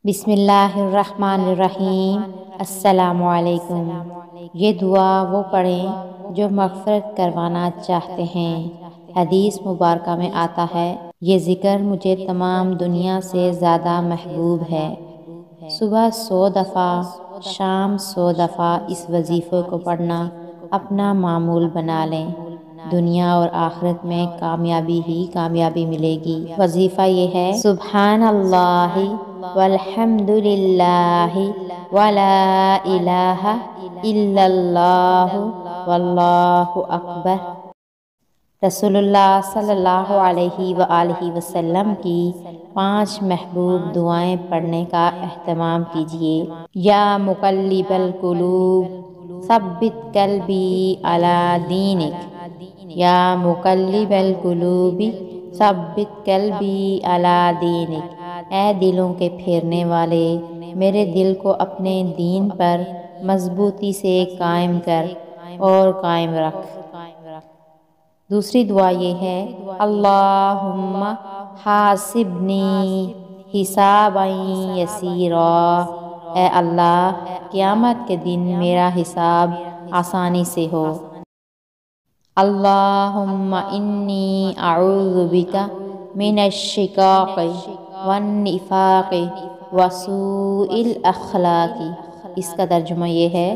بسم اللہ الرحمن الرحیم۔ السلام علیکم۔ یہ دعا وہ پڑھیں جو مغفرت کروانا چاہتے ہیں۔ حدیث مبارکہ میں آتا ہے، یہ ذکر مجھے تمام دنیا سے زیادہ محبوب ہے۔ صبح 100 دفعہ، شام 100 دفعہ اس وظیفے کو پڑھنا اپنا معمول بنا لیں۔ دنیا اور آخرت میں کامیابی ہی کامیابی ملے گی۔ وظیفہ یہ ہے، سبحان اللہ والحمد للہ ولا الہ الا اللہ واللہ اکبر۔ رسول اللہ صلی اللہ علیہ وآلہ وسلم کی 5 محبوب دعائیں پڑھنے کا اہتمام کیجیے۔ یا مقلب القلوب ثبت قلبی علی دینک، یا مقلب القلوب ثبت قلبی علی دینک۔ اے دلوں کے پھیرنے والے، میرے دل کو اپنے دین پر مضبوطی سے قائم کر اور قائم رکھ۔ دوسری دعا یہ ہے، اللہم حاسبنی حسابا یسیرا۔ اے اللہ، قیامت کے دن میرا حساب آسانی سے ہو۔ اللہم انی اعوذ بک من الشقاق والنفاق وسوء الاخلاق۔ اس کا ترجمہ یہ ہے،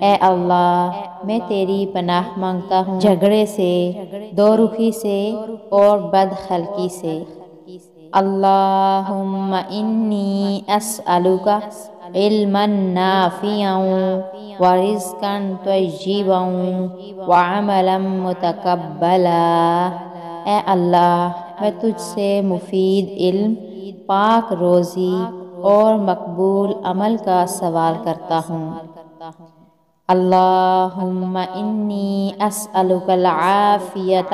اے اللہ، میں تیری پناہ مانگتا ہوں جھگڑے سے، دو روحی سے اور بد خلقی سے۔ اللہم انی اسألک علما نافعا ورزقا طیبا وعملا متقبلا۔ اے اللہ، میں تجھ سے مفید علم، پاک روزی اور مقبول عمل کا سوال کرتا ہوں۔ اللہم انی اسألک العافیۃ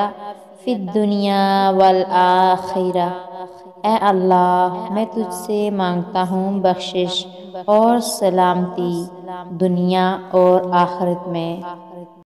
فی الدنیا والآخرہ۔ اے اللہ، میں تجھ سے مانگتا ہوں بخشش اور سلامتی دنیا اور آخرت میں۔